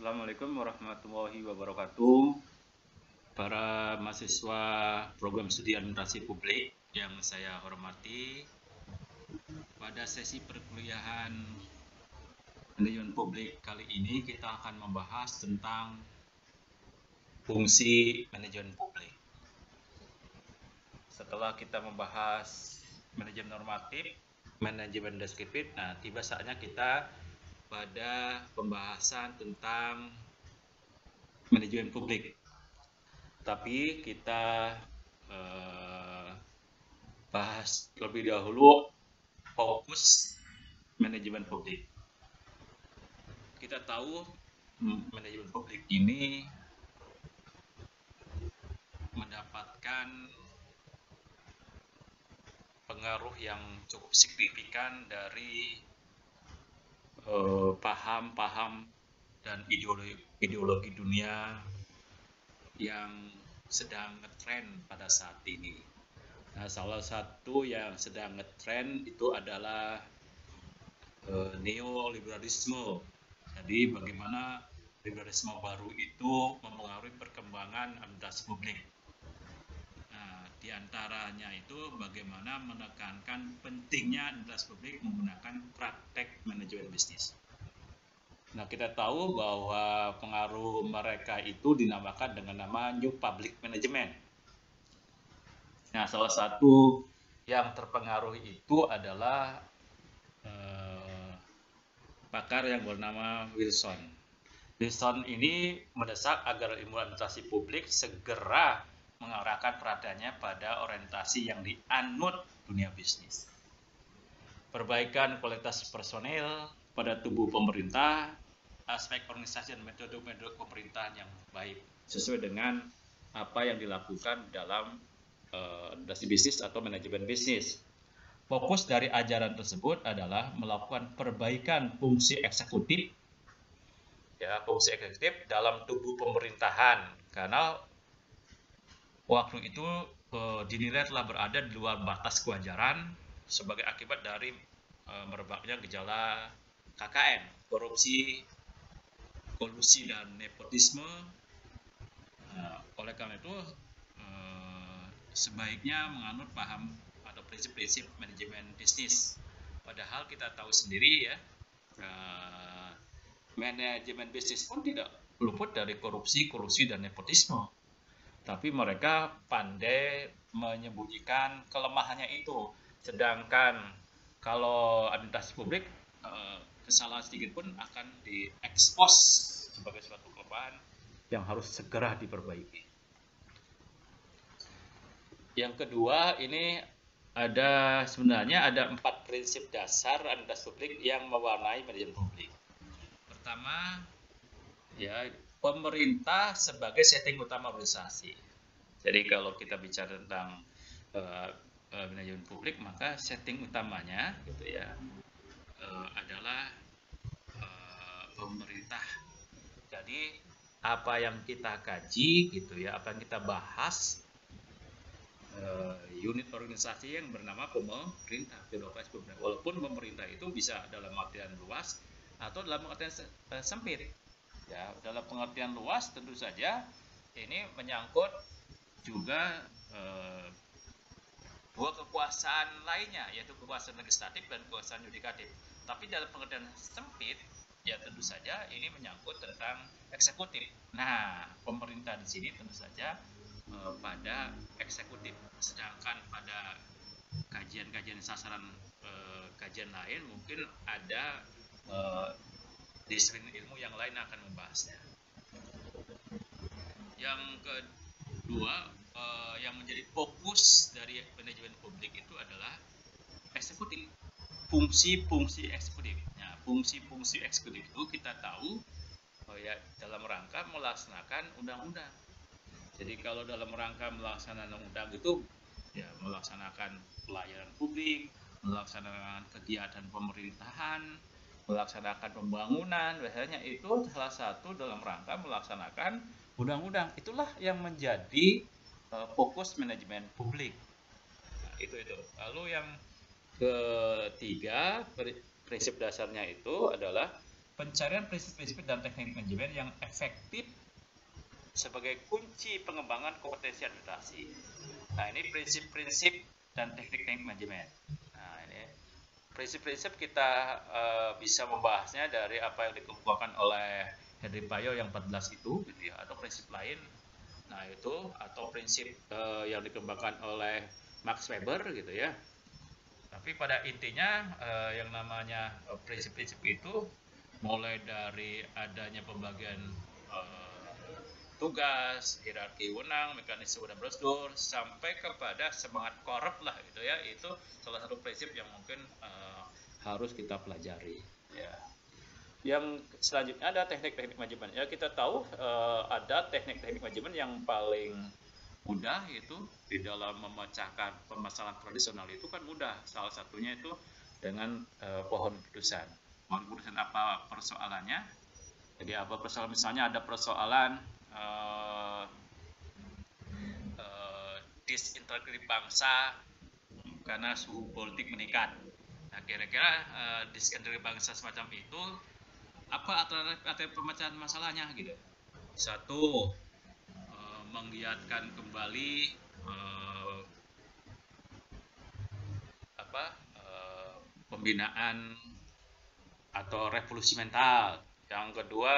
Assalamualaikum warahmatullahi wabarakatuh. Para mahasiswa program studi administrasi publik yang saya hormati, pada sesi perkuliahan manajemen publik kali ini kita akan membahas tentang fungsi manajemen publik. Setelah kita membahas manajemen normatif, manajemen deskriptif, nah tiba saatnya kita pada pembahasan tentang manajemen publik. Tapi kita bahas lebih dahulu fokus manajemen publik. Kita tahu manajemen publik ini mendapatkan pengaruh yang cukup signifikan dari paham-paham dan ideologi dunia yang sedang ngetrend pada saat ini. Nah, salah satu yang sedang ngetrend itu adalah neoliberalisme. Jadi bagaimana liberalisme baru itu mempengaruhi perkembangan administrasi publik. Nah, diantaranya itu bagaimana menekankan pentingnya administrasi publik menggunakan praktek manajemen bisnis. Nah, kita tahu bahwa pengaruh mereka itu dinamakan dengan nama New Public Management. Nah, salah satu yang terpengaruh itu adalah pakar yang bernama Wilson. Wilson ini mendesak agar ilmu administrasi publik segera mengarahkan perhatiannya pada orientasi yang dianut dunia bisnis. Perbaikan kualitas personel pada tubuh pemerintah, aspek organisasi dan metode pemerintahan yang baik sesuai dengan apa yang dilakukan dalam administrasi bisnis atau manajemen bisnis. Fokus dari ajaran tersebut adalah melakukan perbaikan fungsi eksekutif dalam tubuh pemerintahan karena waktu itu dinilai telah berada di luar batas kewajaran sebagai akibat dari merebaknya gejala KKN, korupsi, kolusi dan nepotisme. Oleh karena itu sebaiknya menganut paham atau prinsip-prinsip manajemen bisnis. Padahal kita tahu sendiri ya, manajemen bisnis pun tidak luput dari korupsi, kolusi dan nepotisme. Tapi mereka pandai menyembunyikan kelemahannya itu. Sedangkan kalau administrasi publik, kesalahan sedikit pun akan diekspos sebagai suatu kelemahan yang harus segera diperbaiki. Yang kedua, ini sebenarnya ada 4 prinsip dasar administrasi publik yang mewarnai manajemen publik. Pertama, ya, pemerintah sebagai setting utama organisasi. Jadi kalau kita bicara tentang manajemen publik, maka setting utamanya gitu ya adalah pemerintah. Jadi apa yang kita kaji gitu ya, apa yang kita bahas, unit organisasi yang bernama pemerintah, birokrasi pemerintah. Walaupun pemerintah itu bisa dalam artian luas atau dalam artian sempit. Ya, dalam pengertian luas tentu saja ini menyangkut juga dua kekuasaan lainnya, yaitu kekuasaan legislatif dan kekuasaan yudikatif. Tapi dalam pengertian sempit, ya tentu saja ini menyangkut tentang eksekutif. Nah, pemerintah di sini tentu saja pada eksekutif, sedangkan pada kajian-kajian sasaran kajian lain mungkin ada disiplin ilmu yang lain akan membahasnya. Yang kedua, yang menjadi fokus dari manajemen publik itu adalah eksekutif, fungsi-fungsi eksekutif. Nah, fungsi-fungsi eksekutif itu kita tahu ya dalam rangka melaksanakan undang-undang. Jadi kalau dalam rangka melaksanakan undang itu ya melaksanakan pelayanan publik, melaksanakan kegiatan pemerintahan, melaksanakan pembangunan, biasanya itu salah satu dalam rangka melaksanakan undang-undang. Itulah yang menjadi fokus manajemen publik. Nah, itu. Lalu yang ketiga, prinsip dasarnya itu adalah pencarian prinsip-prinsip dan teknik manajemen yang efektif sebagai kunci pengembangan kompetensi administrasi. Nah, ini prinsip-prinsip dan teknik manajemen. Nah, ini prinsip-prinsip kita bisa membahasnya dari apa yang dikemukakan oleh Henry Payo yang 14 itu, gitu ya, atau prinsip lain. Nah, itu atau prinsip yang dikembangkan oleh Max Weber, gitu ya. Tapi pada intinya yang namanya prinsip-prinsip itu mulai dari adanya pembagian tugas, hierarki wewenang, mekanisme dan prosedur, sampai kepada semangat korup lah gitu ya, itu salah satu prinsip yang mungkin harus kita pelajari. Ya. Yang selanjutnya ada teknik-teknik manajemen. Ya, kita tahu ada teknik-teknik manajemen yang paling mudah itu di dalam memecahkan permasalahan tradisional itu kan mudah. Salah satunya itu dengan pohon keputusan. Pohon keputusan apa persoalannya? Jadi apa persoalan, misalnya ada persoalan disintegrasi bangsa karena suhu politik meningkat. Nah, kira-kira disintegrasi bangsa semacam itu apa alternatif pemecahan masalahnya gitu? Satu, menggiatkan kembali pembinaan atau revolusi mental. Yang kedua,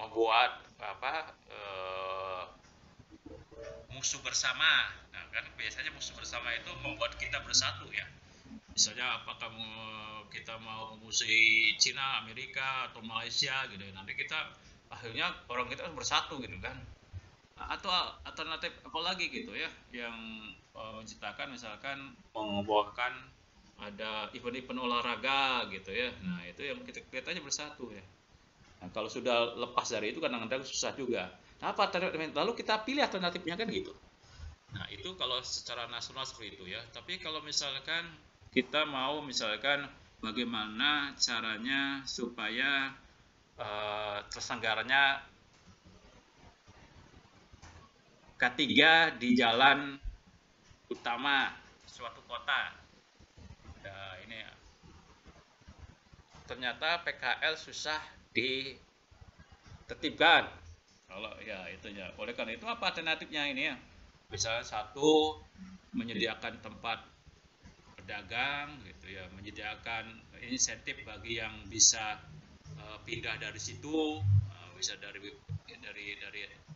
membuat musuh bersama. Nah, kan biasanya musuh bersama itu membuat kita bersatu ya. Misalnya apakah kita mau memusuhi Cina, Amerika, atau Malaysia gitu. Nanti kita akhirnya orang kita bersatu gitu kan. Atau alternatif apa lagi gitu ya, yang menciptakan misalkan membawakan ada event-event olahraga gitu ya. Nah, itu yang kita kelihatannya bersatu ya. Nah, kalau sudah lepas dari itu kadang-kadang susah juga. Nah, apa alternatif? Lalu kita pilih alternatifnya kan gitu. Nah, itu kalau secara nasional seperti itu ya. Tapi kalau misalkan kita mau misalkan bagaimana caranya supaya terselenggaranya K3 di jalan utama suatu kota. Nah, ini ternyata PKL susah ditertibkan. Kalau ya itunya. Oleh karena itu apa alternatifnya ini ya? Misalnya satu, menyediakan tempat pedagang gitu ya, menyediakan insentif bagi yang bisa pindah dari situ, bisa dari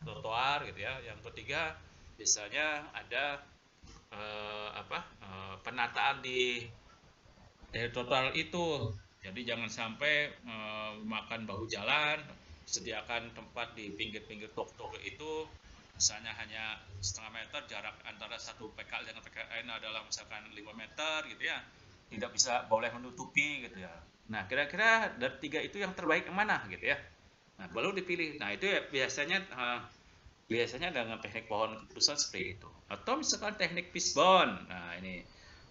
trotoar gitu ya. Yang ketiga, biasanya ada penataan dari trotoar itu. Jadi jangan sampai makan bahu jalan, sediakan tempat di pinggir-pinggir toko itu, misalnya hanya setengah meter jarak antara satu PKL dengan PKL lain adalah misalkan 5 meter gitu ya, tidak bisa boleh menutupi gitu ya. Nah, kira-kira dari tiga itu yang terbaik yang mana gitu ya. Nah, baru dipilih. Nah, itu ya biasanya dengan teknik pohon keputusan seperti itu. Atau misalkan teknik fishbone. Nah, ini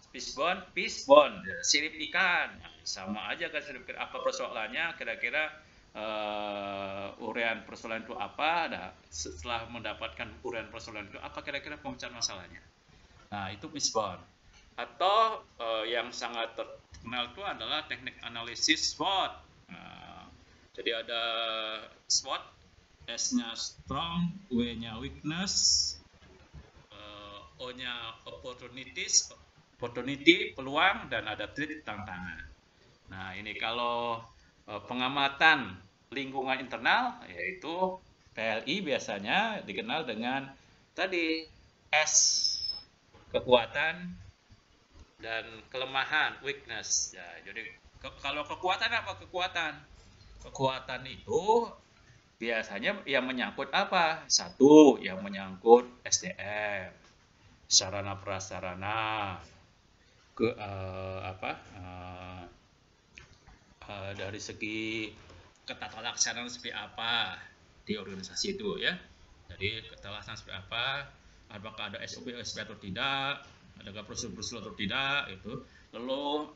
fishbone, sirip ikan. Nah, sama aja kan sirip ikan. Apa persoalannya? Kira-kira uraian persoalan itu apa? Nah, setelah mendapatkan uraian persoalan itu apa kira-kira pemecahan masalahnya? Nah, itu fishbone. Atau yang sangat terkenal itu adalah teknik analisis SWOT. Nah, jadi ada SWOT, S-nya strong, W-nya weakness, O-nya opportunity, peluang, dan ada threat, tantangan. Nah, ini kalau pengamatan lingkungan internal, yaitu PLI biasanya dikenal dengan tadi S, kekuatan, dan kelemahan, weakness. Ya, jadi kalau kekuatan apa kekuatan? Kekuatan itu biasanya yang menyangkut apa? Satu, yang menyangkut SDM, sarana prasarana, dari segi ketata laksanaan seperti apa di organisasi itu ya. Jadi ketata laksanaan seperti apa? Apakah ada SOP atau tidak? Adakah prosedur atau tidak? Itu. Lalu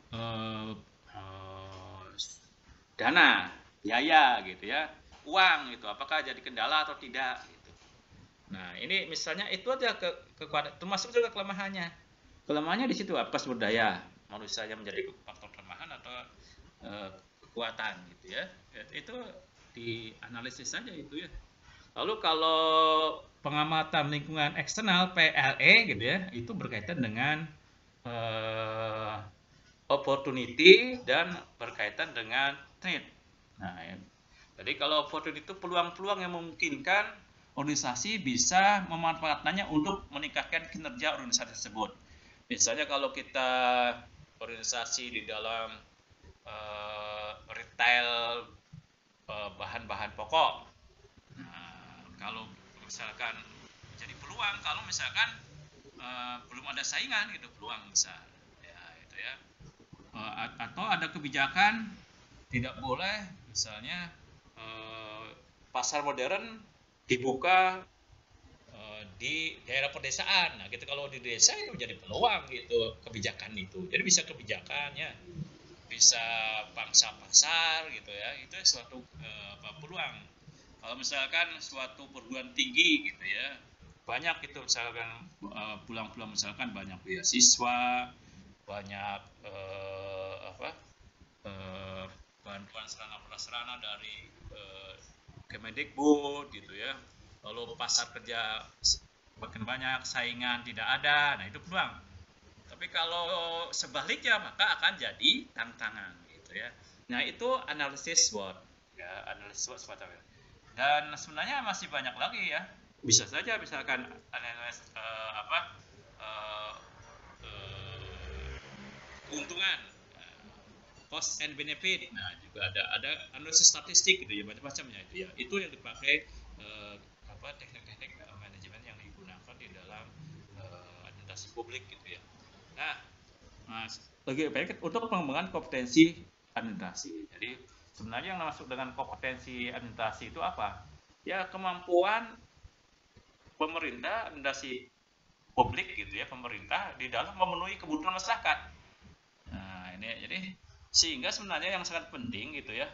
dana, biaya gitu ya. Uang itu apakah jadi kendala atau tidak gitu. Nah, ini misalnya itu aja kekuatan, termasuk juga kelemahannya. Kelemahannya di situ apa? Sumber daya manusia yang menjadi faktor kelemahan atau kekuatan gitu ya. Itu dianalisis saja itu ya. Lalu kalau pengamatan lingkungan eksternal PLE gitu ya, itu berkaitan dengan eh, opportunity dan berkaitan dengan threat. Nah, ya. Jadi kalau opportunity itu peluang-peluang yang memungkinkan organisasi bisa memanfaatkannya untuk meningkatkan kinerja organisasi tersebut. Misalnya kalau kita organisasi di dalam retail bahan-bahan pokok. Nah, kalau misalkan jadi peluang, kalau misalkan belum ada saingan gitu, peluang besar. Ya, itu ya. Atau ada kebijakan tidak boleh misalnya pasar modern dibuka di daerah pedesaan. Nah, gitu kalau di desa itu jadi peluang gitu kebijakan itu. Jadi bisa kebijakannya, bisa pangsa pasar gitu ya. Itu suatu peluang. Kalau misalkan suatu perguruan tinggi gitu ya, banyak itu misalkan pulang-pulang misalkan banyak beasiswa, banyak bantuan sarana prasarana dari Kemendikbud gitu ya. Lalu pasar kerja makin banyak, saingan tidak ada, nah itu peluang. Tapi kalau sebaliknya maka akan jadi tantangan gitu ya. Nah itu analisis SWOT ya, analisis SWOT semacamnya. Dan sebenarnya masih banyak lagi ya. Bisa saja misalkan analisis uh, keuntungan, cost and benefit. Nah juga ada analisis statistik gitu ya, macam-macamnya itu ya. Itu yang dipakai teknik-teknik manajemen yang digunakan di dalam administrasi publik gitu ya. Nah, lagi baik untuk pengembangan kompetensi administrasi. Jadi sebenarnya yang masuk dengan kompetensi administrasi itu apa? Ya kemampuan pemerintah administrasi publik gitu ya, pemerintah di dalam memenuhi kebutuhan masyarakat. Nah ini jadi sehingga sebenarnya yang sangat penting gitu ya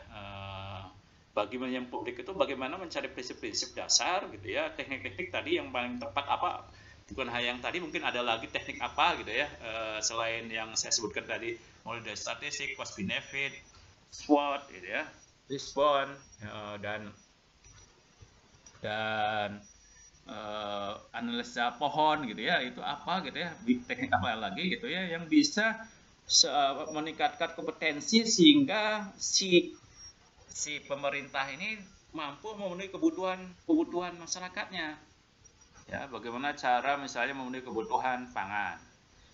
bagi yang publik itu bagaimana mencari prinsip-prinsip dasar gitu ya, teknik-teknik tadi yang paling tepat apa, bukan hanya yang tadi, mungkin ada lagi teknik apa gitu ya selain yang saya sebutkan tadi, mulai dari statistik, cost benefit, SWOT gitu ya, respond dan analisa pohon gitu ya, itu apa gitu ya, teknik apa lagi gitu ya yang bisa meningkatkan kompetensi sehingga si pemerintah ini mampu memenuhi kebutuhan masyarakatnya. Ya, bagaimana cara misalnya memenuhi kebutuhan pangan,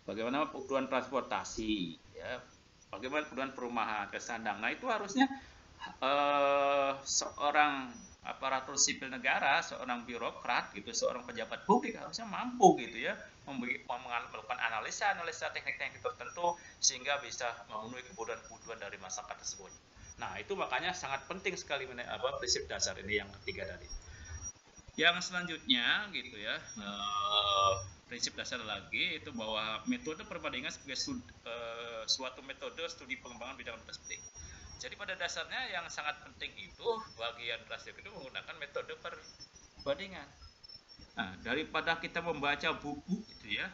bagaimana kebutuhan transportasi, ya, bagaimana kebutuhan perumahan, kesandang. Nah itu harusnya seorang aparatur sipil negara, seorang birokrat gitu, seorang pejabat publik harusnya mampu gitu ya melakukan analisa teknik-teknik tertentu sehingga bisa memenuhi kebutuhan dari masyarakat tersebut. Nah itu makanya sangat penting sekali prinsip dasar ini yang ketiga tadi. Yang selanjutnya gitu ya prinsip dasar lagi itu bahwa metode perbandingan sebagai suatu metode studi pengembangan bidang administrasi. Jadi pada dasarnya yang sangat penting itu bagi administrasi itu menggunakan metode perbandingan. Nah, daripada kita membaca buku gitu ya,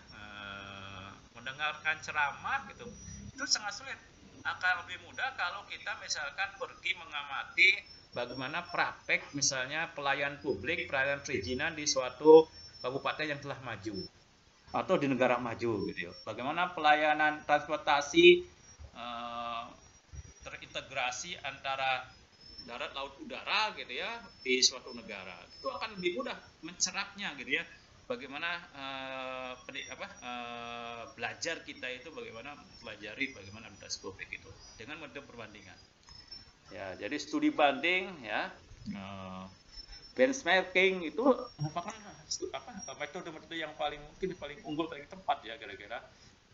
mendengarkan ceramah gitu, itu sangat sulit. Akan lebih mudah kalau kita misalkan pergi mengamati bagaimana praktek misalnya pelayanan publik, pelayanan perizinan di suatu kabupaten yang telah maju atau di negara maju gitu ya. Bagaimana pelayanan transportasi terintegrasi antara darat, laut, udara gitu ya di suatu negara. Itu akan lebih mudah mencerapnya gitu ya. Bagaimana belajar kita itu bagaimana mempelajari bagaimana administrasi publik itu dengan metode perbandingan. Ya, jadi studi banding ya, benchmarking itu merupakan metode-metode yang paling unggul, paling tepat ya kira-kira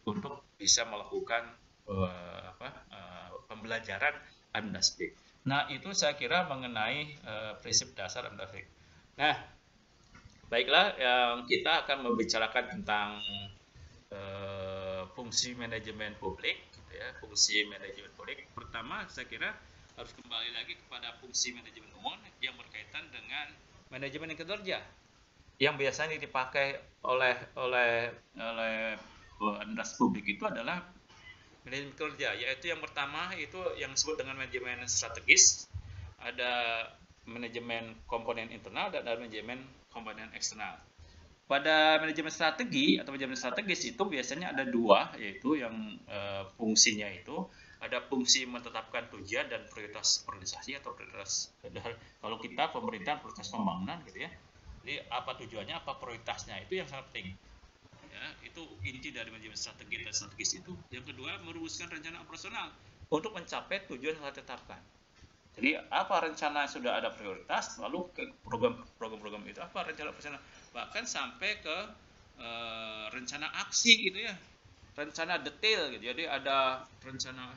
untuk bisa melakukan pembelajaran administrasi. Nah, itu saya kira mengenai prinsip dasar administrasi. Nah, baiklah, kita akan membicarakan tentang fungsi manajemen publik, gitu ya, fungsi manajemen publik. Pertama, saya kira harus kembali lagi kepada fungsi manajemen umum yang berkaitan dengan manajemen kinerja yang biasanya dipakai oleh administrasi publik itu adalah Manajemen kerja, yaitu yang pertama itu yang disebut dengan manajemen strategis, ada manajemen komponen internal dan ada manajemen komponen eksternal. Pada manajemen strategi atau manajemen strategis itu biasanya ada dua, yaitu yang fungsinya itu ada fungsi menetapkan tujuan dan prioritas organisasi atau prioritas, kalau kita pemerintahan prioritas pembangunan gitu ya. Jadi apa tujuannya, apa prioritasnya, itu yang sangat penting. Ya, itu inti dari manajemen strategi dan strategis itu. Yang kedua, merumuskan rencana operasional untuk mencapai tujuan yang telah ditetapkan. Jadi apa rencana sudah ada prioritas, lalu ke program-program itu apa rencana operasional, bahkan sampai ke rencana aksi gitu ya, rencana detail gitu. Jadi ada rencana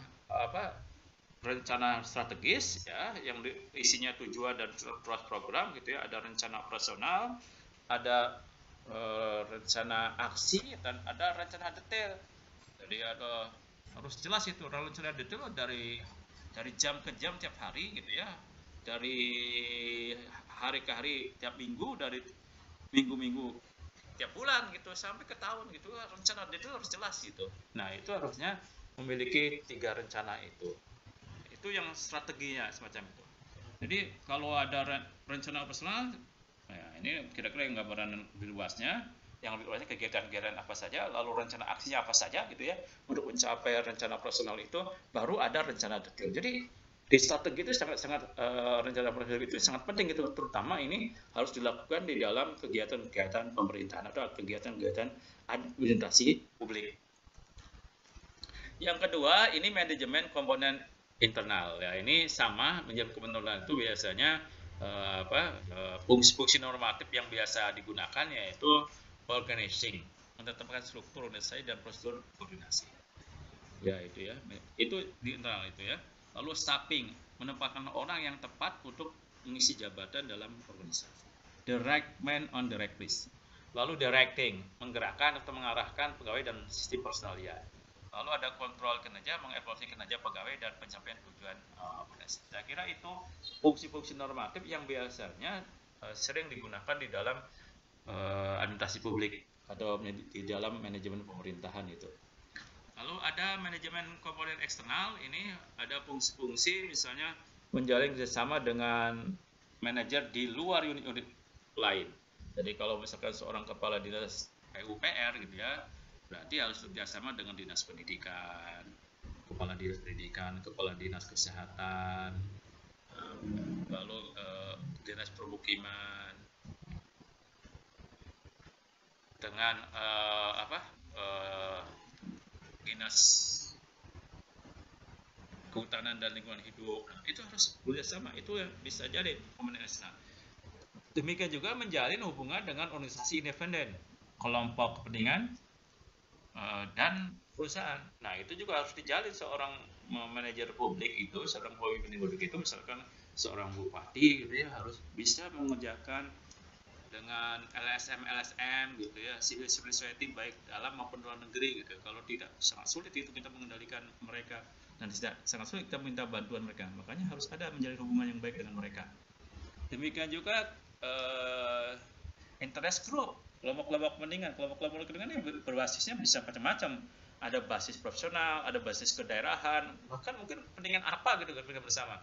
rencana strategis ya yang isinya tujuan dan program gitu ya, ada rencana operasional, ada rencana aksi, dan ada rencana detail. Jadi ada harus jelas itu rencana detail dari jam ke jam tiap hari gitu ya, dari hari ke hari tiap minggu, dari minggu tiap bulan gitu sampai ke tahun gitu. Rencana detail harus jelas gitu. Nah itu harusnya memiliki 3 rencana itu yang strateginya semacam itu. Jadi kalau ada rencana operasional, nah ini kira-kira yang gambaran lebih luasnya, yang lebih luasnya kegiatan-kegiatan apa saja, lalu rencana aksinya apa saja gitu ya, untuk mencapai rencana operasional itu baru ada rencana detail. Jadi di strategi itu sangat rencana operasional itu sangat penting itu, terutama ini harus dilakukan di dalam kegiatan-kegiatan pemerintahan atau kegiatan-kegiatan administrasi publik. Yang kedua, ini manajemen komponen internal ya, ini sama manajemen komponen internal itu biasanya fungsi-fungsi normatif yang biasa digunakan yaitu organizing, menetapkan struktur organisasi dan prosedur koordinasi. Ya itu ya, itu di internal itu ya. Lalu staffing, menempatkan orang yang tepat untuk mengisi jabatan dalam organisasi. The right man on the right place. Lalu directing, menggerakkan atau mengarahkan pegawai dan sistem personalia. Lalu ada kontrol kinerja, mengevaluasi kinerja pegawai dan pencapaian tujuan organisasi. Saya kira itu fungsi-fungsi normatif yang biasanya sering digunakan di dalam administrasi publik atau di dalam manajemen pemerintahan itu. Lalu ada manajemen komponen eksternal, ini ada fungsi-fungsi misalnya menjalin kerjasama dengan manajer di luar unit-unit lain. Jadi kalau misalkan seorang kepala dinas PUPR gitu ya, berarti harus kerjasama dengan dinas pendidikan, kepala dinas pendidikan, kepala dinas kesehatan, lalu dinas permukiman, dengan dinas kehutanan dan lingkungan hidup. Nah, itu harus kerjasama, itu yang bisa jadi komponen eksternal. Demikian juga menjalin hubungan dengan organisasi independen, kelompok kepentingan, dan perusahaan. Nah itu juga harus dijalin seorang manajer publik itu, seorang pemimpin publik itu, misalkan seorang bupati gitu ya, harus bisa mengerjakan dengan LSM gitu ya, civil society baik dalam maupun luar negeri gitu. Kalau tidak, sangat sulit itu kita mengendalikan mereka, dan sangat sulit kita minta bantuan mereka. Makanya harus ada menjalin hubungan yang baik dengan mereka. Demikian juga interest group, kelompok-kelompok kepentingan ini berbasisnya bisa macam-macam. Ada basis profesional, ada basis kedaerahan, bahkan mungkin kepentingan apa gitu, kepentingan bersama.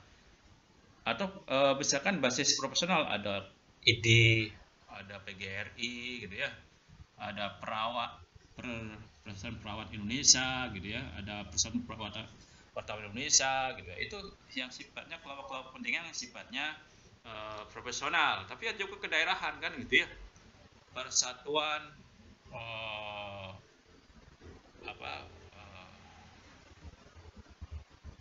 Atau misalkan basis profesional, ada ID, ada PGRI gitu ya, ada Persatuan Perawat Indonesia gitu ya, ada Persatuan Wartawan Indonesia gitu ya. Itu yang sifatnya kelompok-kelompok kepentingan yang sifatnya profesional, tapi ada juga kedaerahan kan gitu ya. Persatuan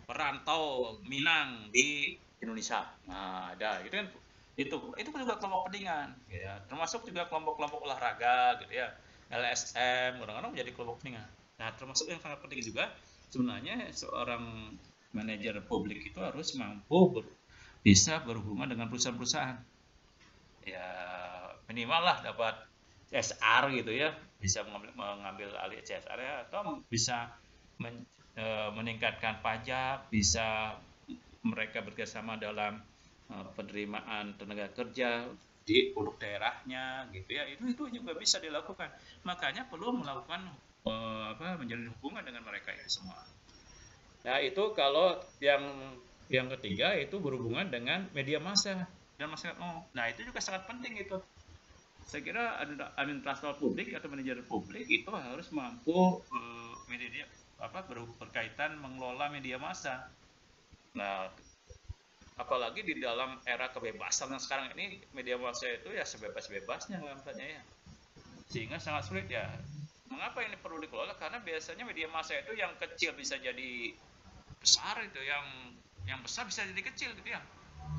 perantau Minang di Indonesia. Nah, ada gitu kan. Itu juga kelompok kepentingan ya. Termasuk juga kelompok-kelompok olahraga gitu ya. LSM kadang-kadang menjadi kelompok kepentingan. Nah, termasuk yang sangat penting juga sebenarnya seorang manajer publik itu harus mampu bisa berhubungan dengan perusahaan-perusahaan. Ya, minimal lah dapat CSR gitu ya, bisa mengambil alih CSR ya, atau bisa meningkatkan pajak, bisa mereka bekerjasama dalam penerimaan tenaga kerja di produk daerahnya gitu ya. Itu juga bisa dilakukan. Makanya perlu melakukan menjalin hubungan dengan mereka itu semua. Nah, itu kalau yang ketiga itu berhubungan dengan media massa dan masyarakat umum. Nah, itu juga sangat penting itu. Saya kira administrator publik atau manajer publik itu harus mampu media berkaitan mengelola media massa. Nah, apalagi di dalam era kebebasan yang sekarang ini, media massa itu ya sebebas-bebasnya katanya ya, sehingga sangat sulit ya. Mengapa ini perlu dikelola? Karena biasanya media massa itu yang kecil bisa jadi besar, itu yang besar bisa jadi kecil gitu ya.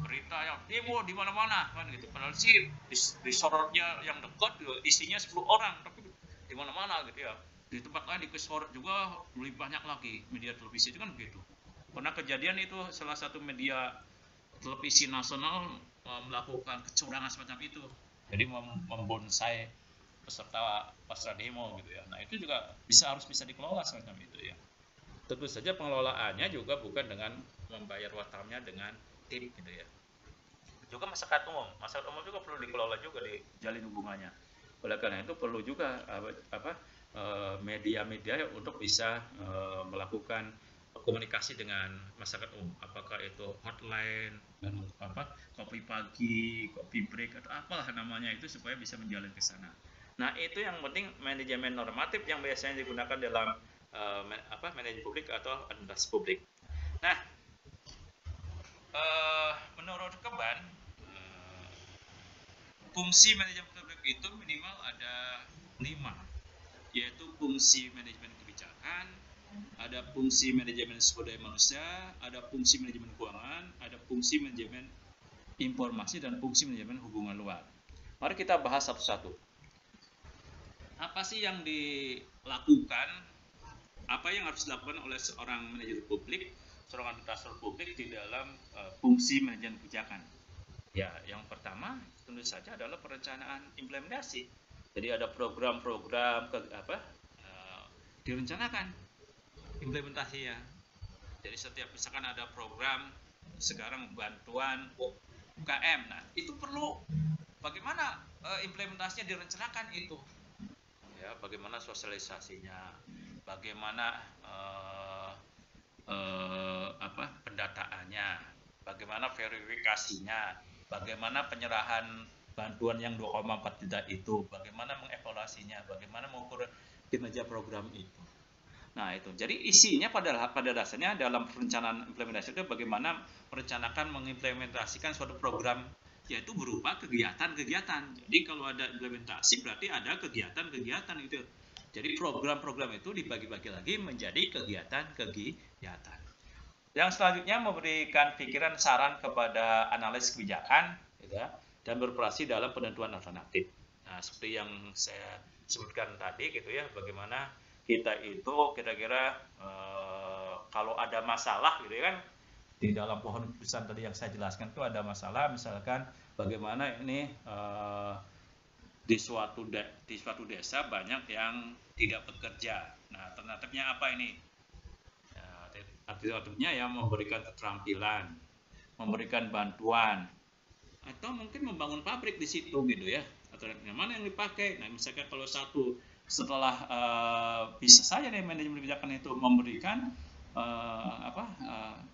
Berita yang demo di mana-mana kan gitu, padahal sih di sorotnya yang dekat isinya 10 orang, tapi di mana-mana gitu ya. Di tempat lain disorot juga lebih banyak lagi. Media televisi itu kan begitu. Pernah kejadian itu salah satu media televisi nasional melakukan kecurangan semacam itu, jadi membonsai peserta demo gitu ya. Nah, itu juga harus bisa dikelola semacam itu ya. Tentu saja pengelolaannya juga bukan dengan membayar watarnya dengan tim gitu ya. Juga masyarakat umum juga perlu dikelola, juga dijalin hubungannya. Oleh karena itu perlu juga media-media untuk bisa melakukan komunikasi dengan masyarakat umum, apakah itu hotline dan kopi pagi, kopi break atau apalah namanya itu, supaya bisa menjalin ke sana. Nah, itu yang penting manajemen normatif yang biasanya digunakan dalam manajemen publik atau administrasi publik. Nah, menurut Keban, fungsi manajemen publik itu minimal ada 5, yaitu fungsi manajemen kebijakan, ada fungsi manajemen sumber daya manusia, ada fungsi manajemen keuangan, ada fungsi manajemen informasi, dan fungsi manajemen hubungan luar. Mari kita bahas satu-satu. Apa sih yang dilakukan, apa yang harus dilakukan oleh seorang manajer publik, seorang administrator publik di dalam fungsi manajemen kebijakan? Ya, yang pertama tentu saja adalah perencanaan implementasi. Jadi ada program-program direncanakan implementasinya. Jadi setiap misalkan ada program sekarang bantuan UKM, nah itu perlu bagaimana implementasinya direncanakan itu. Ya, bagaimana sosialisasinya, bagaimana pendataannya, bagaimana verifikasinya, bagaimana penyerahan bantuan yang 2,4 juta itu, bagaimana mengevaluasinya, bagaimana mengukur kinerja program itu. Nah, itu. Jadi isinya pada dasarnya dalam perencanaan implementasi itu bagaimana merencanakan mengimplementasikan suatu program, yaitu berupa kegiatan-kegiatan. Jadi kalau ada implementasi berarti ada kegiatan-kegiatan itu. Jadi program-program itu dibagi-bagi lagi menjadi kegiatan-kegiatan. Yang selanjutnya memberikan pikiran saran kepada analis kebijakan gitu ya, dan beroperasi dalam penentuan alternatif. Nah, seperti yang saya sebutkan tadi gitu ya, bagaimana kita itu kira-kira kalau ada masalah gitu ya kan, di dalam pohon keputusan tadi yang saya jelaskan itu ada masalah, misalkan bagaimana ini di suatu desa banyak yang tidak bekerja. Nah, alternatifnya apa ini? Alternatifnya ya memberikan keterampilan, memberikan bantuan, atau mungkin membangun pabrik di situ gitu ya. Alternatifnya mana yang dipakai? Nah, misalkan kalau satu setelah bisa saja nih manajemen kebijakan itu memberikan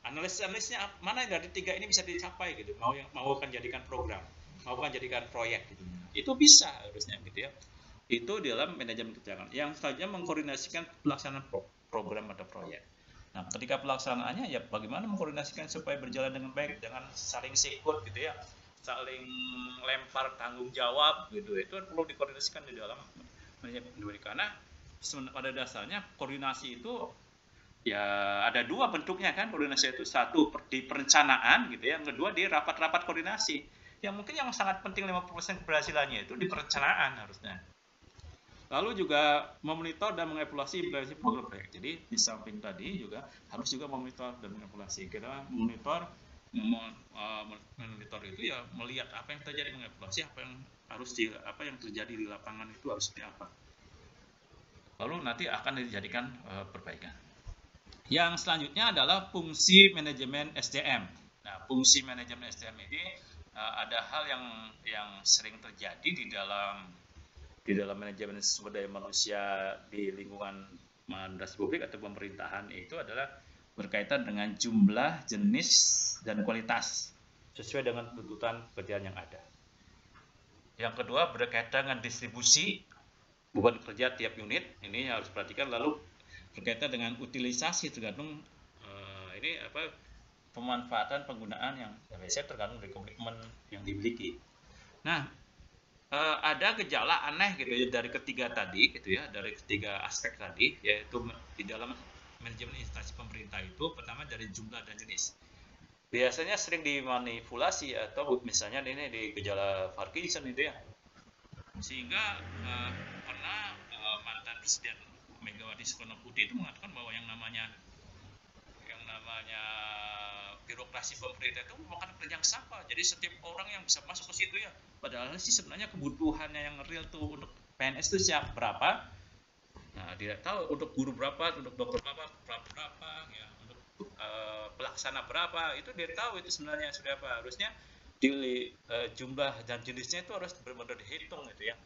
analisisnya mana dari 3 ini bisa dicapai gitu, mau akan jadikan program, mau akan jadikan proyek gitu, itu bisa harusnya gitu ya. Itu dalam manajemen kebijakan. Yang selanjutnya mengkoordinasikan pelaksanaan program atau proyek. Nah, ketika pelaksanaannya ya bagaimana mengkoordinasikan supaya berjalan dengan baik, jangan saling sikut gitu ya, saling lempar tanggung jawab gitu. Itu perlu dikoordinasikan di dalam manajemen, karena pada dasarnya koordinasi itu ya ada 2 bentuknya kan. Koordinasi itu satu di perencanaan gitu ya, yang kedua di rapat-rapat koordinasi. Yang mungkin yang sangat penting 50% keberhasilannya itu di perencanaan harusnya. Lalu juga memonitor dan mengevaluasi implementasi program proyek. Jadi di samping tadi juga harus juga memonitor dan mengevaluasi. Kita monitor itu ya melihat apa yang terjadi, mengevaluasi apa yang terjadi di lapangan itu harus seperti apa. Lalu nanti akan dijadikan perbaikan. Yang selanjutnya adalah fungsi manajemen SDM. Nah, fungsi manajemen SDM ini ada hal yang sering terjadi di dalam manajemen sumber daya manusia di lingkungan administrasi publik atau pemerintahan, itu adalah berkaitan dengan jumlah, jenis, dan kualitas sesuai dengan tuntutan pekerjaan yang ada. Yang kedua berkaitan dengan distribusi beban kerja tiap unit, ini harus perhatikan. Lalu berkaitan dengan utilisasi, tergantung ini apa, pemanfaatan penggunaan yang biasanya tergantung dari komitmen yang dimiliki. Nah, ada gejala aneh gitu ya dari ketiga tadi gitu ya, dari ketiga aspek tadi, yaitu di dalam manajemen instansi pemerintah itu pertama dari jumlah dan jenis. Biasanya sering dimanipulasi atau misalnya ini di gejala Parkinson itu ya, sehingga pernah mantan presiden Megawati Soekarno Putri itu mengatakan bahwa yang namanya birokrasi pemerintah itu merupakan kerja yang sama, jadi setiap orang yang bisa masuk ke situ ya, padahal sih sebenarnya kebutuhannya yang real tuh untuk PNS itu siap berapa. Nah, tidak tahu untuk guru berapa, untuk dokter berapa ya, untuk pelaksana berapa, itu dia tahu itu sebenarnya sudah apa. Harusnya di jumlah dan jenisnya itu harus benar-benar dihitung gitu ya.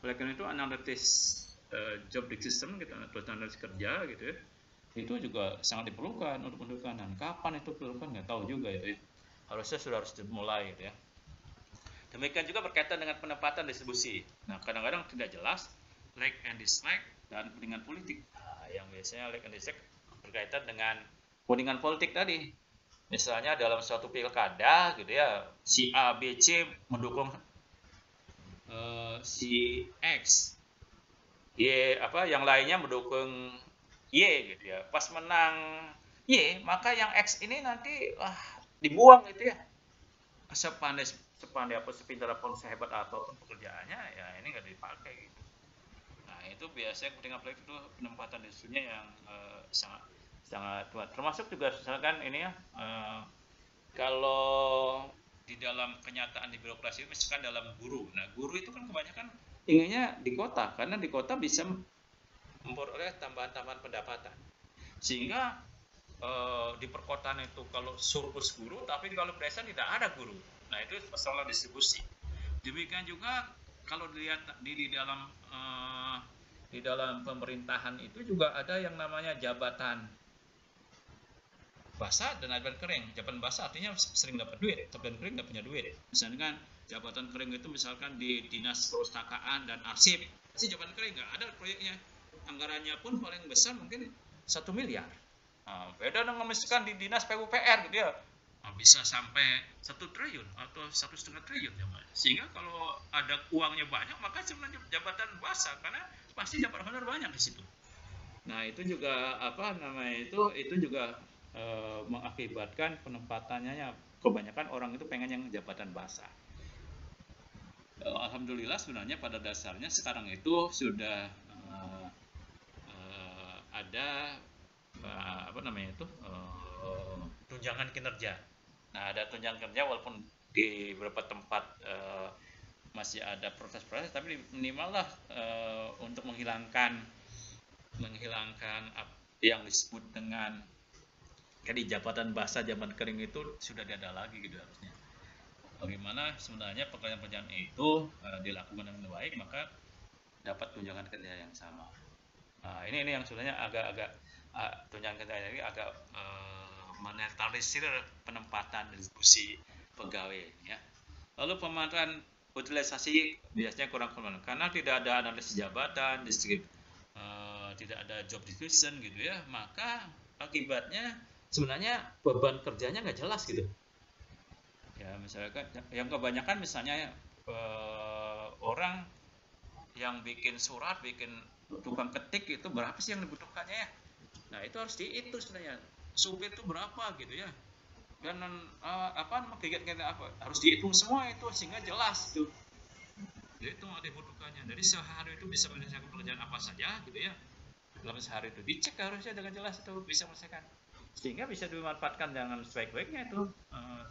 Oleh karena itu analisis job description gitu, atau analisis kerja gitu ya, itu juga sangat diperlukan untuk menentukan, dan kapan itu diperlukan nggak tahu juga itu ya. Harusnya sudah harus dimulai gitu ya. Demikian juga berkaitan dengan penempatan distribusi. Nah, kadang-kadang tidak jelas like and dislike dan kepentingan politik. Nah, yang biasanya like and dislike berkaitan dengan kepentingan politik tadi. Misalnya dalam suatu pilkada gitu ya, si A, B, C mendukung si X, Y yang lainnya mendukung Y gitu ya. Pas menang Y, maka yang X ini nanti dibuang gitu ya. Sepandai apa, sepintar apa, sehebat apapun pekerjaannya ya, ini nggak dipakai gitu. Nah, itu biasanya kepentingan politik itu penempatan isunya yang sangat kuat. Termasuk juga misalkan ini ya, kalau di dalam kenyataan di birokrasi, misalkan dalam guru. Nah, guru itu kan kebanyakan inginnya di kota, karena di kota bisa memperoleh tambahan-tambahan pendapatan. Sehingga di perkotaan itu kalau surplus guru, tapi kalau desa tidak ada guru. Nah, itu masalah distribusi. Demikian juga kalau dilihat di dalam pemerintahan itu juga ada yang namanya jabatan basah dan jabatan kering. Jabatan basah artinya sering dapat duit, jabatan kering nggak punya duit. Misalnya kan jabatan kering itu misalkan di dinas perpustakaan dan arsip, si jabatan kering nggak ada proyeknya, anggarannya pun paling besar mungkin 1 miliar. Nah, beda dengan misalkan di dinas PUPR gitu ya, bisa sampai 1 triliun atau 1,5 triliun ya, sehingga kalau ada uangnya banyak maka sebenarnya jabatan basah, karena pasti dapat honor banyak di situ. Nah, itu juga itu juga mengakibatkan penempatannya ya, kebanyakan orang itu pengen yang jabatan basah. Alhamdulillah sebenarnya pada dasarnya sekarang itu sudah ada tunjangan kinerja. Nah, ada tunjangan kinerja walaupun di beberapa tempat masih ada proses-proses, tapi minimal lah untuk menghilangkan yang disebut dengan jadi jabatan basah, jabatan kering itu sudah tidak ada lagi gitu harusnya. Bagaimana sebenarnya pekerjaan-pekerjaan itu dilakukan dengan baik, maka dapat tunjangan kerja yang sama. Nah, ini yang sebenarnya agak tunjangan kerja ini agak menetralisir penempatan distribusi pegawai ya. Lalu pemanfaatan utilisasi biasanya kurang karena tidak ada analisis jabatan, tidak ada job description gitu ya, maka akibatnya sebenarnya beban kerjanya nggak jelas gitu ya. Misalkan yang kebanyakan misalnya orang yang bikin surat, bikin tukang ketik itu berapa sih yang dibutuhkannya ya. Nah, itu harus dihitung sebenarnya, supir itu berapa gitu ya, dan kegiatan apa harus dihitung semua itu sehingga jelas itu dihitung dibutuhkannya. Jadi sehari itu bisa menyelesaikan pekerjaan apa saja gitu ya, dalam sehari itu dicek harusnya dengan jelas itu bisa menyelesaikan, sehingga bisa dimanfaatkan dengan sebaik-baiknya itu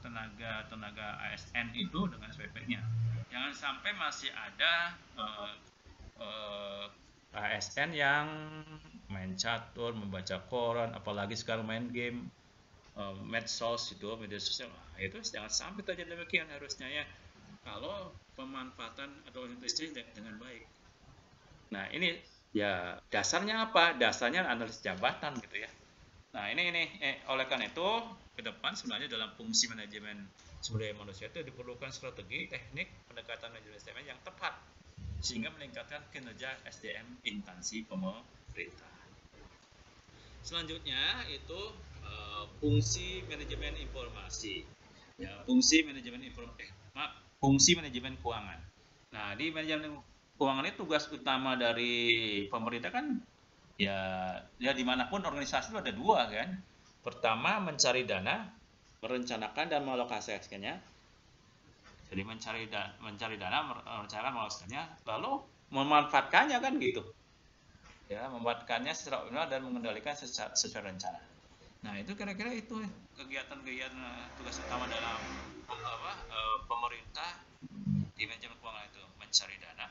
tenaga ASN itu dengan sebaik-baiknya. Jangan sampai masih ada ASN yang main catur, membaca koran, apalagi sekarang main game, medsos itu, media sosial. Nah, itu jangan sampai terjadi demikian harusnya ya, kalau pemanfaatan atau industri dengan baik. Nah, ini ya dasarnya apa? Dasarnya analisis jabatan gitu ya. Nah, oleh karena itu ke depan sebenarnya dalam fungsi manajemen sumber daya manusia itu diperlukan strategi, teknik, pendekatan manajemen SDM yang tepat sehingga meningkatkan kinerja SDM instansi pemerintah. Selanjutnya itu fungsi manajemen informasi. Ya, fungsi manajemen keuangan. Nah, di manajemen keuangan itu tugas utama dari pemerintah kan ya dimanapun organisasi itu ada dua kan. Pertama mencari dana, merencanakan dan mengalokasikannya. Jadi mencari dana, merencanakan, mengalokasikannya, lalu memanfaatkannya kan gitu. Ya, memanfaatkannya secara optimal dan mengendalikan secara rencana. Nah, itu kira-kira itu kegiatan-kegiatan tugas utama dalam pemerintah di manajemen keuangan itu, mencari dana.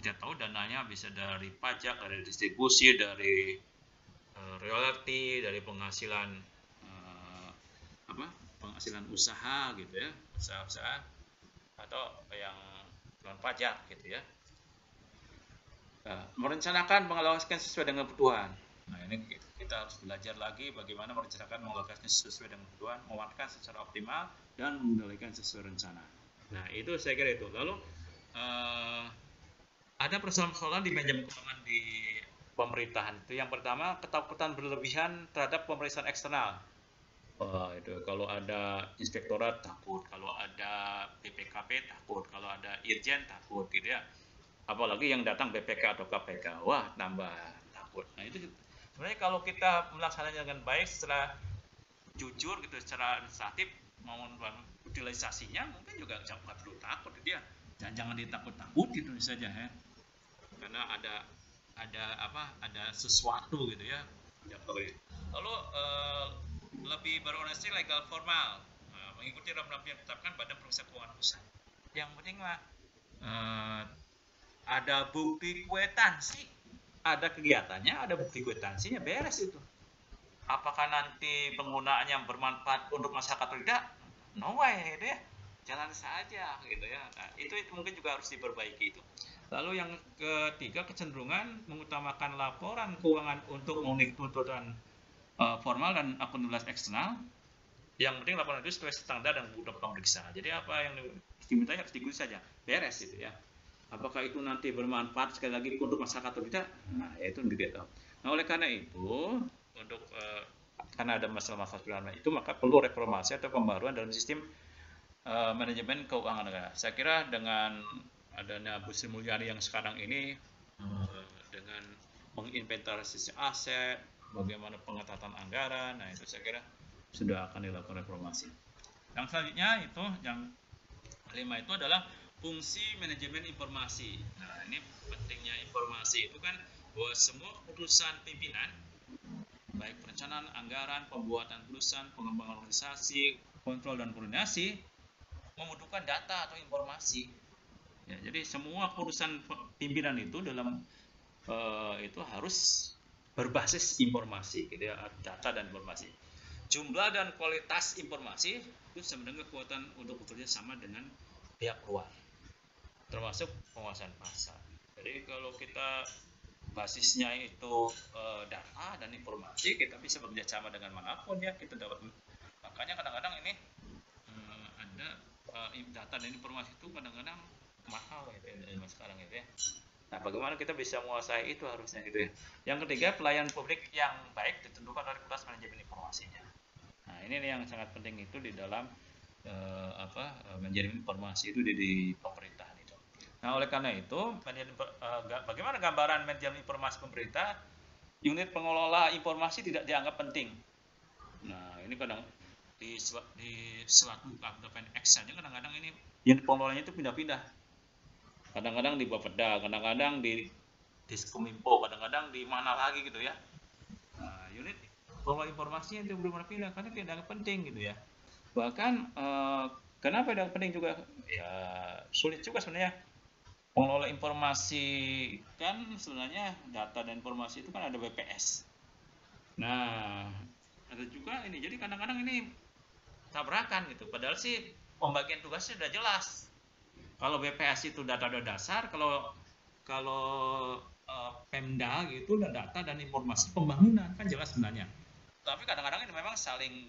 Kita tahu dananya bisa dari pajak, dari distribusi, dari royalti, dari penghasilan penghasilan usaha gitu ya, usaha-usaha atau yang non pajak gitu ya. Merencanakan mengalokasikan sesuai dengan kebutuhan. Nah, ini kita harus belajar lagi bagaimana merencanakan mengalokasikan sesuai dengan kebutuhan, memanfaatkan secara optimal dan mengendalikan sesuai rencana. Nah, itu saya kira itu. Lalu ada persoalan-persoalan di manajemen keuangan di pemerintahan itu. Yang pertama, ketakutan berlebihan terhadap pemeriksaan eksternal. Itu kalau ada inspektorat takut, kalau ada BPKP takut, kalau ada irjen takut gitu ya. Apalagi yang datang BPK atau KPK, wah tambah takut. Nah, itu sebenarnya kalau kita melaksanakannya dengan baik, secara jujur gitu, secara administratif maupun utilisasinya mungkin juga jangan perlu takut gitu ya. Jangan ditakut-takut gitu saja ya. Karena ada sesuatu gitu ya. Lalu lebih berorientasi legal formal, mengikuti norma yang ditetapkan Badan Pemeriksa Keuangan Pusat. Yang penting mah ada bukti kwitansi, ada kegiatannya, ada bukti kwitansinya, beres itu. Apakah nanti penggunaannya bermanfaat untuk masyarakat atau tidak? No way, gitu ya. Jalan saja gitu ya. Nah, itu mungkin juga harus diperbaiki itu. Lalu yang ketiga, kecenderungan mengutamakan laporan keuangan untuk memenuhi tuntutan formal dan akuntabilitas eksternal. Yang penting laporan itu sesuai standar dan mudah pemeriksa. Jadi apa yang diminta harus diikuti saja, beres gitu ya. Apakah itu nanti bermanfaat sekali lagi untuk masyarakat atau tidak? Nah, itu tidak tahu. Nah, oleh karena itu untuk karena ada masalah-masalah itu, maka perlu reformasi atau pembaruan dalam sistem manajemen keuangan negara. Saya kira dengan adanya Bu Sri Mulyani yang sekarang ini dengan menginventarisasi aset, bagaimana pengetatan anggaran, nah itu saya kira sudah akan dilakukan reformasi. Yang selanjutnya itu yang kelima itu adalah fungsi manajemen informasi. Nah, ini pentingnya informasi itu kan bahwa semua urusan pimpinan, baik perencanaan anggaran, pembuatan perusahaan, pengembangan organisasi, kontrol dan koordinasi membutuhkan data atau informasi. Ya, jadi semua urusan pimpinan itu dalam itu harus berbasis informasi, gitu ya, data dan informasi. Jumlah dan kualitas informasi itu sebenarnya kekuatan untuk bekerja sama dengan pihak luar, termasuk penguasaan pasar. Jadi kalau kita basisnya itu data dan informasi, kita bisa bekerja sama dengan manapun ya, kita dapat. Makanya kadang-kadang ini ada data dan informasi itu kadang-kadang mahal gitu ya sekarang gitu ya. Nah, bagaimana kita bisa menguasai itu harusnya gitu ya. Yang ketiga, pelayanan publik yang baik ditentukan oleh kualitas manajemen informasinya. Nah, ini yang sangat penting itu di dalam manajemen informasi itu di pemerintahan itu. Nah, oleh karena itu, bagaimana gambaran manajemen informasi pemerintah? Unit pengelola informasi tidak dianggap penting. Nah, ini kadang di suatu Excel kadang-kadang ini unit pengelolanya itu pindah-pindah. Kadang-kadang di Bapeda, kadang-kadang di Diskominfo, kadang-kadang di mana lagi gitu ya. Nah, unit pengelola informasinya itu belum pindah karena tidak penting gitu ya. Bahkan kenapa tidak penting juga? Ya sulit juga sebenarnya. Pengelola informasi kan sebenarnya data dan informasi itu kan ada BPS. Nah, ada juga ini. Jadi kadang-kadang ini tabrakan gitu. Padahal sih pembagian tugasnya sudah jelas. Kalau BPS itu data dasar, kalau Pemda gitu, dan data dan informasi pembangunan, kan jelas sebenarnya. Tapi kadang-kadang ini memang saling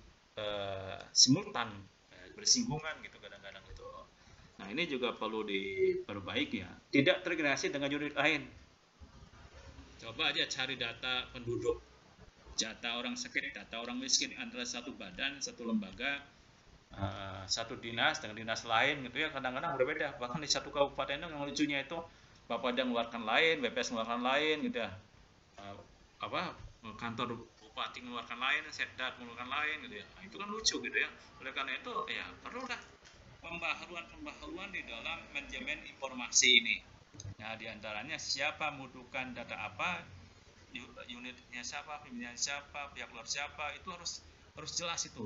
simultan, bersinggungan gitu kadang-kadang gitu. Nah, ini juga perlu diperbaiki ya. Tidak terintegrasi dengan unit lain. Coba aja cari data penduduk, data orang sakit, data orang miskin antara satu badan, satu lembaga, satu dinas dengan dinas lain gitu ya, kadang-kadang berbeda. Bahkan di satu kabupaten yang lucunya itu Bapeda mengeluarkan lain, BPS mengeluarkan lain gitu ya. Kantor bupati mengeluarkan lain, Setdat mengeluarkan lain gitu ya. Nah, itu kan lucu gitu ya. Oleh karena itu ya perlulah pembaharuan di dalam manajemen informasi ini. Nah, diantaranya siapa membutuhkan data apa, unitnya siapa, pimpinannya siapa, pihak luar siapa, itu harus jelas itu.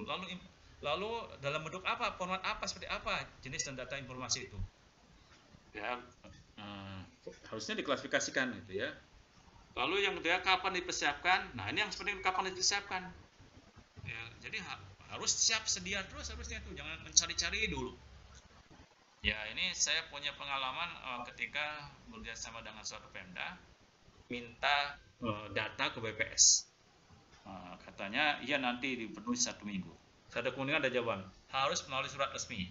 Lalu dalam bentuk apa, format apa, seperti apa jenis dan data informasi itu. Ya, harusnya diklasifikasikan gitu ya. Lalu yang kedua, kapan dipersiapkan? Nah, ini yang seperti kapan dipersiapkan. Ya, jadi harus siap sedia terus harusnya itu, jangan mencari-cari dulu. Ya, ini saya punya pengalaman ketika bekerjasama dengan suatu Pemda minta data ke BPS. Katanya iya nanti dipenuhi 1 minggu. Saya kemudian ada jawaban, harus melalui surat resmi.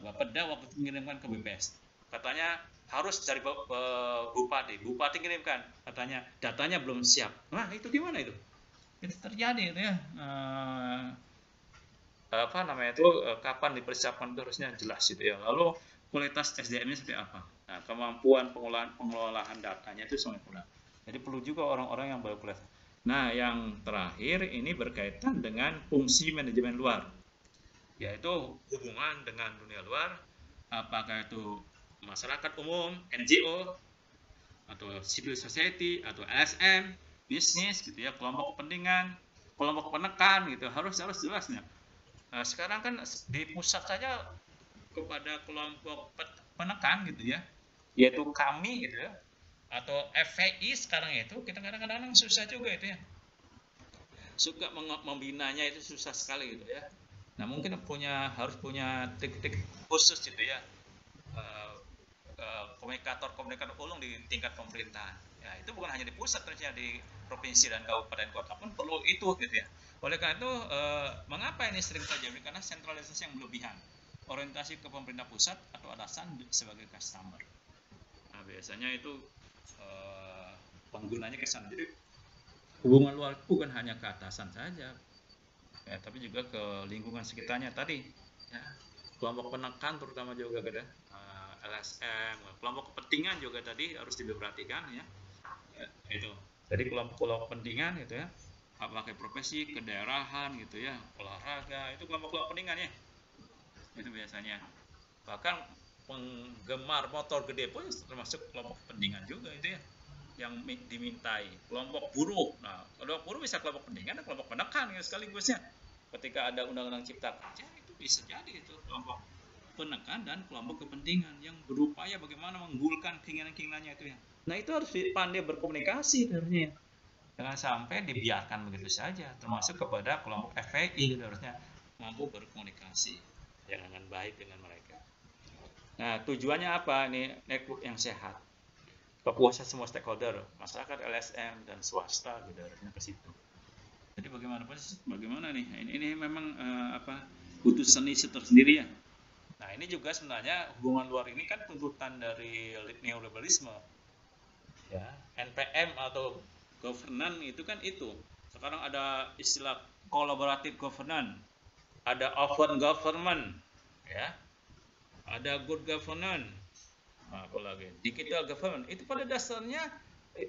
Bapeda waktu itu mengirimkan ke BPS. Katanya harus dari bupati kirimkan, katanya datanya belum siap. Nah, itu gimana itu? Itu terjadi itu ya. Kapan dipersiapkan itu harusnya jelas gitu ya. Lalu kualitas SDM-nya seperti apa? Nah, kemampuan pengelolaan datanya itu sangat kurang. Jadi perlu juga orang-orang yang baru kuliah. Nah, yang terakhir ini berkaitan dengan fungsi manajemen luar, yaitu hubungan dengan dunia luar, apakah itu masyarakat umum, NGO, atau civil society, atau LSM, bisnis gitu ya, kelompok kepentingan, kelompok penekan gitu, harus jelasnya. Nah, sekarang kan di pusat saja kepada kelompok penekan gitu ya, yaitu kami gitu ya, atau FPI sekarang itu kita kadang-kadang susah juga itu ya, suka membinanya itu susah sekali gitu ya. Nah, mungkin harus punya trik-trik khusus gitu ya, komunikator ulung di tingkat pemerintahan. Ya, itu bukan hanya di pusat, ternyata di provinsi dan kabupaten kota pun perlu itu gitu ya. Oleh karena itu, mengapa ini sering terjadi? Karena sentralisasi yang berlebihan, orientasi ke pemerintah pusat atau alasan sebagai customer. Nah, biasanya itu penggunanya ke sana. Jadi hubungan luar bukan hanya ke atasan saja, ya, tapi juga ke lingkungan sekitarnya tadi. Ya, kelompok penekan terutama juga ada LSM, kelompok kepentingan juga tadi harus diperhatikan ya. Itu. Jadi kelompok kepentingan gitu ya, pakai profesi, kedaerahan gitu ya, olahraga, itu kelompok kepentingan ya. Itu biasanya. Bahkan penggemar motor gede pun termasuk kelompok kepentingan juga itu ya, yang dimintai. Kelompok buruh. Nah, kelompok buruh bisa kelompok kepentingan dan kelompok penekan ya sekaligus ya. Ketika ada undang-undang cipta kerja itu bisa jadi itu kelompok penekan dan kelompok kepentingan yang berupaya bagaimana menggulkan keinginan-keinginannya itu ya. Nah, itu harus pandai berkomunikasi harusnya. Jangan sampai dibiarkan begitu saja, termasuk kepada kelompok FPI harusnya mampu berkomunikasi dengan baik dengan mereka. Nah, tujuannya apa? Ini network yang sehat. Kepuasan semua stakeholder, masyarakat, LSM dan swasta gitu harusnya ke situ. Jadi bagaimana nih? Ini memang butuh seni tersendiri ya. Nah, ini juga sebenarnya hubungan luar ini kan tuntutan dari neoliberalisme. Ya, NPM atau governance itu kan itu. Sekarang ada istilah collaborative governance, ada open government, ya, ada good governance, apalagi digital government. Itu pada dasarnya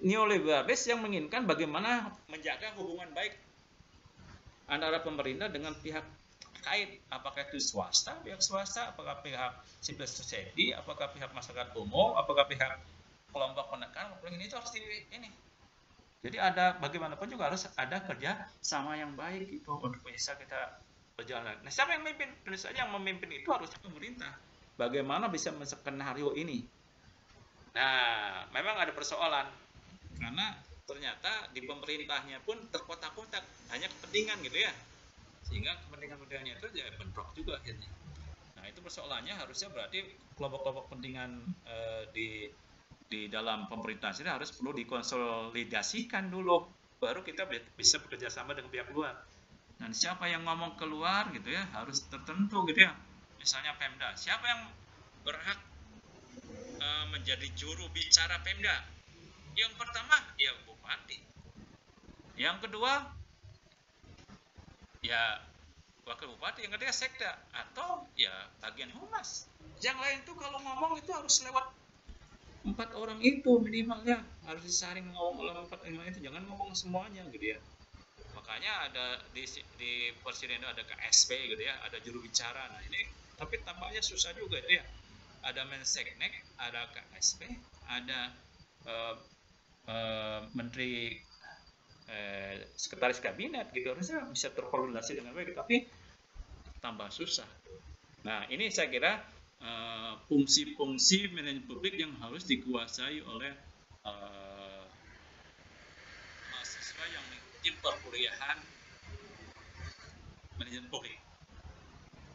neoliberalis yang menginginkan bagaimana menjaga hubungan baik antara pemerintah dengan pihak terkait, apakah itu pihak swasta, apakah pihak civil society, apakah pihak masyarakat umum, apakah pihak kelompok penekan, ini itu harus ini. Jadi ada bagaimanapun juga harus ada kerja sama yang baik itu untuk bisa kita berjalan. Nah, siapa yang memimpin? Tentu saja yang memimpin itu harus pemerintah. Bagaimana bisa menskenario ini? Nah, memang ada persoalan karena ternyata di pemerintahnya pun terkotak-kotak, hanya kepentingan gitu ya, sehingga kepentingan-kepentingannya itu ya bentrok juga akhirnya. Nah, itu persoalannya harusnya berarti kelompok-kelompok kepentingan di di dalam pemerintah sendiri harus perlu dikonsolidasikan dulu, baru kita bisa bekerja sama dengan pihak luar. Dan siapa yang ngomong keluar gitu ya harus tertentu gitu ya. Misalnya Pemda, siapa yang berhak menjadi juru bicara Pemda? Yang pertama ya bupati, yang kedua ya wakil bupati, yang ketiga sekda atau ya bagian humas. Yang lain tuh kalau ngomong itu harus lewat 4 orang itu minimalnya, harus disaring ngomong oleh 4 orang itu, jangan ngomong semuanya gitu ya. Makanya ada di presiden ada KSP gitu ya, ada juru bicara. Nah ini tapi tampaknya susah juga gitu ya. Ada Menseknek, ada KSP, ada menteri sekretaris kabinet gitu, harusnya bisa terkoordinasi dengan baik, tapi tambah susah. Nah ini saya kira fungsi-fungsi manajemen publik yang harus dikuasai oleh mahasiswa yang mengikuti perkuliahan manajemen publik.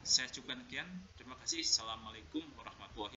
Saya cukupkan sekian. Terima kasih. Assalamualaikum warahmatullahi wabarakatuh.